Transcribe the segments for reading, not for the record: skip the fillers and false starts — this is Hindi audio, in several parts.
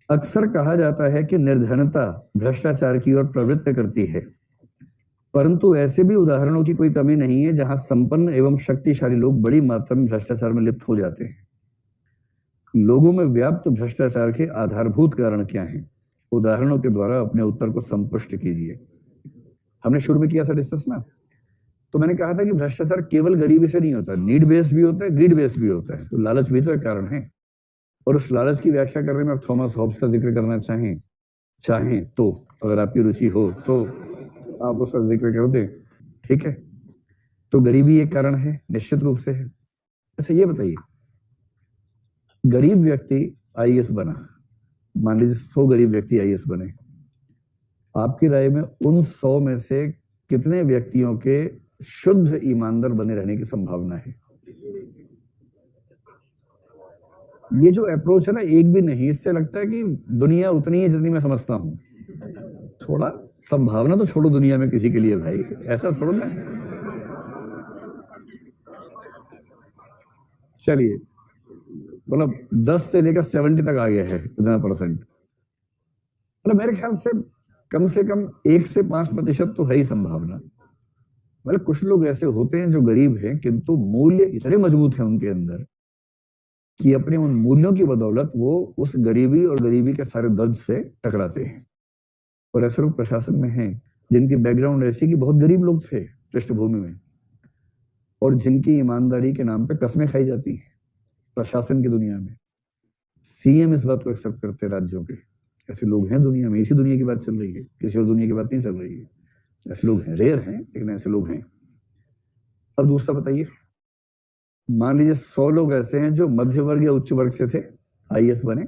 अक्सर कहा जाता है कि निर्धनता भ्रष्टाचार की ओर प्रवृत्त करती है, परंतु ऐसे भी उदाहरणों की कोई कमी नहीं है जहां संपन्न एवं शक्तिशाली लोग बड़ी मात्रा में भ्रष्टाचार में लिप्त हो जाते हैं। लोगों में व्याप्त भ्रष्टाचार के आधारभूत कारण क्या हैं? उदाहरणों के द्वारा अपने उत्तर को संपुष्ट कीजिए। हमने शुरू में किया था डिस्कस ना, तो मैंने कहा था कि भ्रष्टाचार केवल गरीबी से नहीं होता, नीड बेस्ड भी होता है, ग्रीड बेस्ड भी होता है। तो लालच भी तो एक कारण है, और उस लालच की व्याख्या करने में आप थॉमस हॉब्स का जिक्र करना चाहें चाहें तो, अगर आपकी रुचि हो तो आप उसका जिक्र कर दें, ठीक है। तो गरीबी एक कारण है, निश्चित रूप से है। अच्छा ये बताइए, गरीब व्यक्ति आईएएस बना, मान लीजिए 100 गरीब व्यक्ति आईएएस बने, आपकी राय में उन 100 में से कितने व्यक्तियों के शुद्ध ईमानदार बने रहने की संभावना है? ये जो अप्रोच है ना, एक भी नहीं, इससे लगता है कि दुनिया उतनी ही जितनी मैं समझता हूं। थोड़ा संभावना तो छोड़ो दुनिया में किसी के लिए भाई, ऐसा थोड़ा ना। चलिए, मतलब 10 से लेकर 70 तक आ गया है इतना परसेंट। मतलब मेरे ख्याल से कम 1 से 5% तो है ही संभावना। मतलब कुछ लोग ऐसे होते हैं जो गरीब हैं, किंतु मूल्य इतने मजबूत हैं उनके अंदर कि अपने उन मूल्यों की बदौलत वो उस गरीबी और गरीबी के सारे दर्द से टकराते हैं। और ऐसे लोग प्रशासन में हैं जिनकी बैकग्राउंड ऐसी कि बहुत गरीब लोग थे पृष्ठभूमि में, और जिनकी ईमानदारी के नाम पे कस्में खाई जाती हैं प्रशासन की दुनिया में। सीएम इस बात को एक्सेप्ट करते हैं राज्यों के। ऐसे लोग हैं दुनिया में, इसी दुनिया की बात चल रही है, किसी और दुनिया की बात नहीं चल रही है। ऐसे लोग हैं, रेयर हैं, लेकिन ऐसे लोग हैं। अब दूसरा बताइए, मान लीजिए 100 लोग ऐसे हैं जो मध्य वर्ग या उच्च वर्ग से थे, आईएएस बने।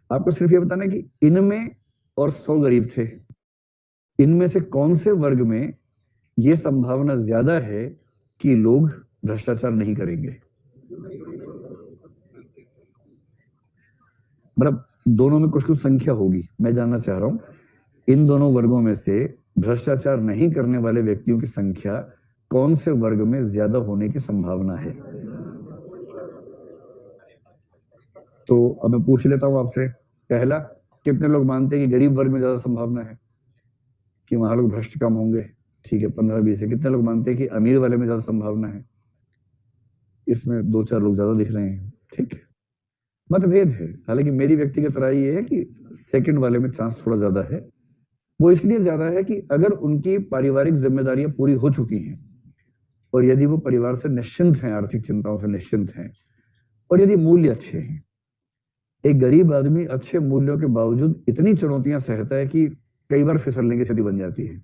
आपको सिर्फ ये बताना कि इनमें और 100 गरीब थे, इनमें से कौन से वर्ग में यह संभावना ज्यादा है कि लोग भ्रष्टाचार नहीं करेंगे? मतलब दोनों में कुछ कुछ संख्या होगी। मैं जानना चाह रहा हूं, इन दोनों वर्गों में से भ्रष्टाचार नहीं करने वाले व्यक्तियों की संख्या कौन से वर्ग में ज्यादा होने की संभावना है? तो अब मैं पूछ लेता हूं आपसे, पहला, कितने लोग मानते हैं कि गरीब वर्ग में ज्यादा संभावना है कि वहां लोग भ्रष्ट कम होंगे? ठीक है, 15-20 है। कितने लोग मानते हैं कि अमीर वाले में ज्यादा संभावना है? इसमें 2-4 लोग ज्यादा दिख रहे हैं, ठीक है। मतभेद है, हालांकि मेरी व्यक्तिगत राय ये है कि सेकंड वाले में चांस थोड़ा ज्यादा है। वो इसलिए ज्यादा है कि अगर उनकी पारिवारिक जिम्मेदारियां पूरी हो चुकी हैं, और यदि वो परिवार से निश्चिंत हैं, आर्थिक चिंताओं से निश्चिंत हैं, और यदि मूल्य अच्छे हैं। एक गरीब आदमी अच्छे मूल्यों के बावजूद इतनी चुनौतियां सहता है कि कई बार फिसलने की स्थिति बन जाती है।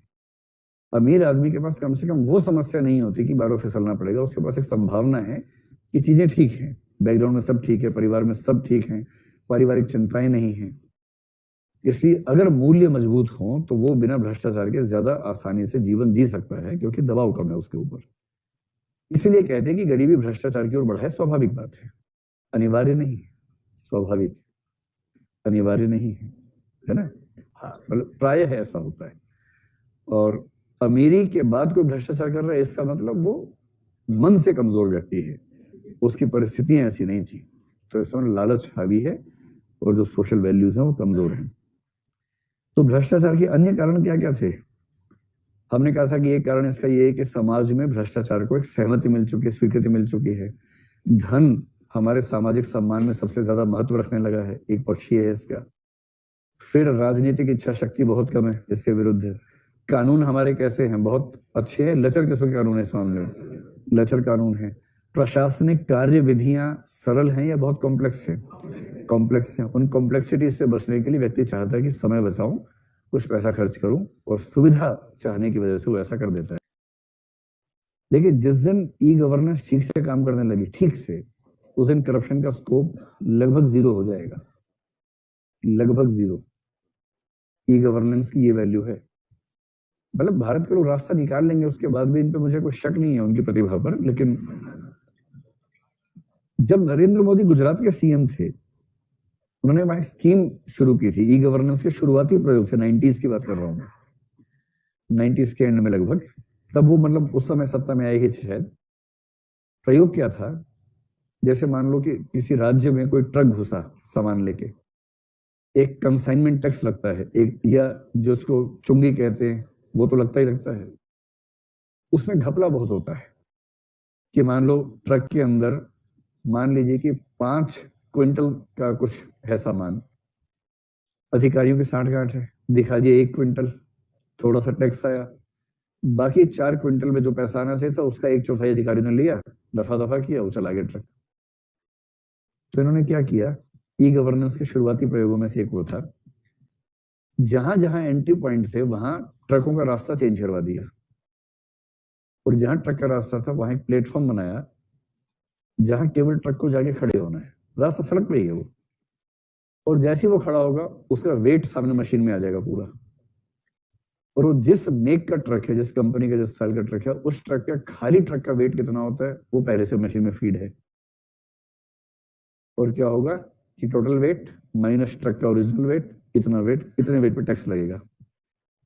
अमीर आदमी के पास कम से कम वो समस्या नहीं होती कि बार बार फिसलना पड़ेगा। उसके पास एक संभावना है कि चीजें ठीक हैं, बैकग्राउंड में सब ठीक है, परिवार में सब ठीक है, पारिवारिक चिंताएं नहीं है। इसलिए अगर मूल्य मजबूत हो तो वो बिना भ्रष्टाचार के ज्यादा आसानी से जीवन जी सकता है, क्योंकि दबाव कम है उसके ऊपर। इसलिए कहते हैं कि गरीबी भ्रष्टाचार की ओर बढ़ा है। स्वाभाविक बात है, अनिवार्य नहीं, स्वाभाविक, अनिवार्य नहीं है ना। हाँ, मतलब प्राय है ऐसा होता है। और अमीरी के बाद कोई भ्रष्टाचार कर रहा है, इसका मतलब वो मन से कमजोर व्यक्ति है, उसकी परिस्थितियां ऐसी नहीं थी। तो इस समय लालच हावी है, और जो सोशल वैल्यूज हैं वो कमजोर हैं। तो भ्रष्टाचार के अन्य कारण क्या क्या थे? हमने कहा था कि एक कारण इसका ये है कि समाज में भ्रष्टाचार को एक सहमति मिल चुकी है, स्वीकृति मिल चुकी है। धन हमारे सामाजिक सम्मान में सबसे ज्यादा महत्व रखने लगा है, एक पक्षी है इसका। फिर राजनीतिक इच्छा शक्ति बहुत कम है इसके विरुद्ध। कानून हमारे कैसे हैं? बहुत अच्छे हैं। लचर किस्म के कानून है इस मामले में, लचर कानून है। प्रशासनिक कार्य विधियां सरल हैं या बहुत कॉम्प्लेक्स है? कॉम्प्लेक्स हैं। उन कॉम्प्लेक्सिटी से बचने के लिए व्यक्ति चाहता है कि समय बचाऊं, कुछ पैसा खर्च करूं, और सुविधा चाहने की वजह से वो ऐसा कर देता है। देखिए, जिस दिन ई गवर्नेंस ठीक से काम करने लगी, ठीक से, उस दिन करप्शन का स्कोप लगभग जीरो हो जाएगा, लगभग जीरो। ई गवर्नेंस की ये वैल्यू है। मतलब भारत के लोग रास्ता निकाल लेंगे, उसके बाद भी इन पे मुझे कोई शक नहीं है उनकी प्रतिभा पर। लेकिन जब नरेंद्र मोदी गुजरात के सीएम थे, उन्होंने वहां एक स्कीम शुरू की थी। ई गवर्नेंस के शुरुआती प्रयोग थे, 90s की बात कर रहा हूं, 90s के एंड में लगभग। तब वो मतलब उस समय सत्ता में आए ही थे शायद। प्रयोग क्या था, जैसे मान लो कि किसी राज्य में कोई ट्रक घुसा सामान लेके, एक कंसाइनमेंट टैक्स लगता है, एक या जो उसको चुंगी कहते हैं वो तो लगता ही लगता है। उसमें घपला बहुत होता है कि मान लो ट्रक के अंदर मान लीजिए कि 5 क्विंटल का कुछ है सामान, अधिकारियों की साठ-गांठ है, दिखा दिया 1 क्विंटल, थोड़ा सा टैक्स आया, बाकी 4 क्विंटल में जो पैसा आना चाहिए था उसका 1/4 अधिकारी ने लिया, दफा-दफा किया, वो चला गया ट्रक। तो इन्होंने क्या किया, ई गवर्नेंस के शुरुआती प्रयोगों में से एक वो था, जहां जहां एंट्री पॉइंट थे वहां ट्रकों का रास्ता चेंज करवा दिया, और जहां ट्रक का रास्ता था वहां एक प्लेटफॉर्म बनाया जहां केवल ट्रक को जाके खड़े होना है, रास्ता सड़क पे ही है वो, और जैसे ही वो खड़ा होगा उसका वेट सामने मशीन में आ जाएगा पूरा, और वो जिस मेक का ट्रक है, जिस कंपनी का, जिस साल का ट्रक है, उस ट्रक का खाली ट्रक का वेट कितना होता है वो पहले से मशीन में फीड है, और क्या होगा कि टोटल वेट माइनस ट्रक का ओरिजिनल वेट, इतना वेट, इतने वेट पे टैक्स लगेगा,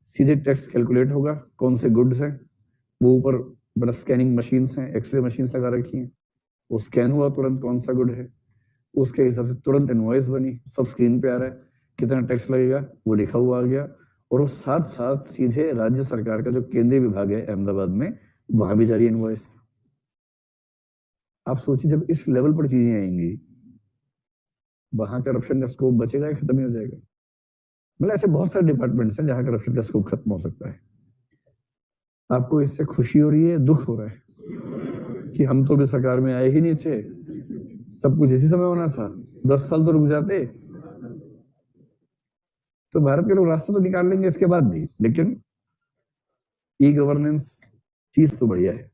सीधे टैक्स कैलकुलेट होगा, कौन से गुड्स हैं, वो ऊपर बड़ा स्कैनिंग मशीन्स हैं, एक्सरे मशीन्स लगा रखी हैं, वो स्कैन हुआ तुरंत कौन सा गुड है, उसके हिसाब से तुरंत इनवॉइस बनी, सब स्क्रीन पे आ रहा है, कितना टैक्स लगेगा वो लिखा हुआ आ गया, और वो साथ साथ सीधे राज्य सरकार का जो केंद्रीय विभाग है अहमदाबाद में, वहां भी जारी इनवॉइस। आप सोचिए जब इस लेवल पर चीजें आएंगी, वहां करप्शन का स्कोप बचेगा या खत्म ही हो जाएगा? मतलब ऐसे बहुत सारे डिपार्टमेंट्स हैं जहां करप्शन का स्कोप खत्म हो सकता है। आपको इससे खुशी हो रही है, दुख हो रहा है कि हम तो भी सरकार में आए ही नहीं थे, सब कुछ इसी समय होना था, 10 साल तो रुक जाते तो भारत के लोग रास्ता तो निकाल लेंगे इसके बाद भी, लेकिन ई गवर्नेंस चीज तो बढ़िया है।